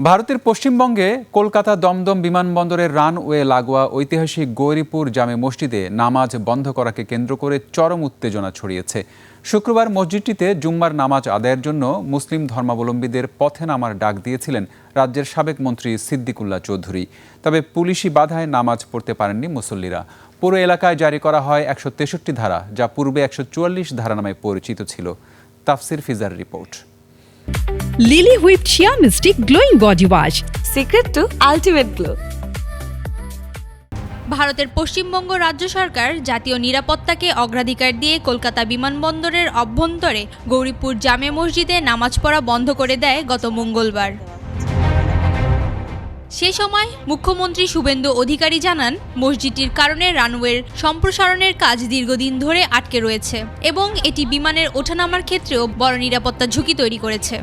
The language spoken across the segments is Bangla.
ভারতের পশ্চিমবঙ্গে কলকাতা দমদম বিমানবন্দরের রানওয়ে লাগোয়া ঐতিহাসিক গৌরীপুর জামে মসজিদে নামাজ বন্ধ করাকে কেন্দ্র করে চরম উত্তেজনা ছড়িয়েছে। শুক্রবার মসজিদটিতে জুম্মার নামাজ আদায়ের জন্য মুসলিম ধর্মাবলম্বীদের পথে নামার ডাক দিয়েছিলেন রাজ্যের সাবেক মন্ত্রী সিদ্দিকুল্লাহ চৌধুরী। তবে পুলিশি বাধায় নামাজ পড়তে পারেননি মুসল্লিরা। পুরো এলাকায় জারি করা হয় ১৬৩ ধারা, যা পূর্বে ১৪৪ ধারা নামে পরিচিত ছিল। Tafsir Fizar report. Lily whipped shea mystic glowing body wash, secret to ultimate glow. ভারতের পশ্চিমবঙ্গ রাজ্য সরকার জাতীয় নিরাপত্তাকে অগ্রাধিকার দিয়ে কলকাতা বিমানবন্দরের অভ্যন্তরে গৌরীপুর জামে মসজিদে নামাজ পড়া বন্ধ করে দেয় গত মঙ্গলবার। সে সময় মুখ্যমন্ত্রী শুভেন্দু অধিকারী জানান, মসজিদটির কারণে রানওয়ের সম্প্রসারণের কাজ দীর্ঘদিন ধরে আটকে রয়েছে এবং এটি বিমানের ওঠানামার ক্ষেত্রেও বড় নিরাপত্তা ঝুঁকি তৈরি করেছে।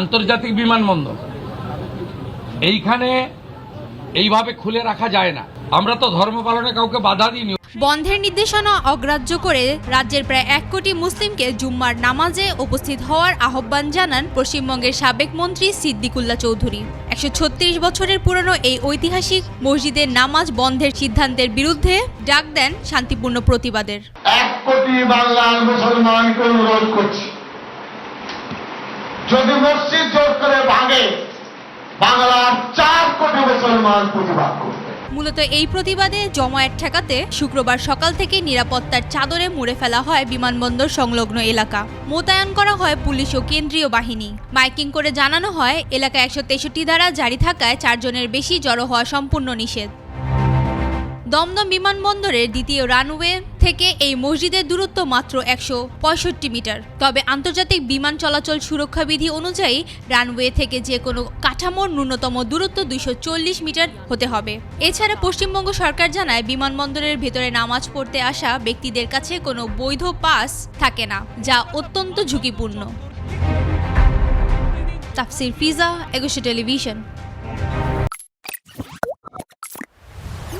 আন্তর্জাতিক বিমানবন্দর এইখানে এইভাবে খুলে রাখা যায় না। আমরা তো ধর্ম পালনে কাউকে বাধা দিইনি। বন্ধের নির্দেশনা অগ্রাহ্য করে রাজ্যের প্রায় ১ কোটি মুসলিমকে জুম্মার নামাজে উপস্থিত হওয়ার আহ্বান জানান পশ্চিমবঙ্গের সাবেক মন্ত্রী সিদ্দিকুল্লাহ চৌধুরী। ১৩৬ বছরের পুরনো এই ঐতিহাসিক মসজিদের নামাজ বন্ধের সিদ্ধান্তের বিরুদ্ধে ডাক দেন শান্তিপূর্ণ প্রতিবাদের। ১ কোটি বাংলার মুসলমানকে অনুরোধ করছি, যদি মসজিদ জোর করে ভাঙে, বাংলার ৪ কোটি মুসলমান প্রতিবাদ করবে। মূলত এই প্রতিবাদে জমায়েত ঠেকাতে শুক্রবার সকাল থেকে নিরাপত্তার চাদরে মুড়ে ফেলা হয় বিমানবন্দর সংলগ্ন এলাকা। মোতায়েন করা হয় পুলিশ ও কেন্দ্রীয় বাহিনী। মাইকিং করে জানানো হয়, এলাকায় ১৬৩ ধারা জারি থাকায় ৪ জনের বেশি জড়ো হওয়া সম্পূর্ণ নিষেধ। দমদম বিমানবন্দরের দ্বিতীয় রানওয়ে থেকে এই মসজিদের দূরত্ব মাত্র ১৬৫ মিটার। তবে আন্তর্জাতিক বিমান চলাচল সুরক্ষা বিধি অনুযায়ী রানওয়ে থেকে যে কোনো কাঠামোর ন্যূনতম দূরত্ব ২৪০ মিটার হতে হবে। এছাড়া পশ্চিমবঙ্গ সরকার জানায়, বিমানবন্দরের ভেতরে নামাজ পড়তে আসা ব্যক্তিদের কাছে কোনো বৈধ পাস থাকে না, যা অত্যন্ত ঝুঁকিপূর্ণ। তাফসির ফিজা, একুশে টেলিভিশন।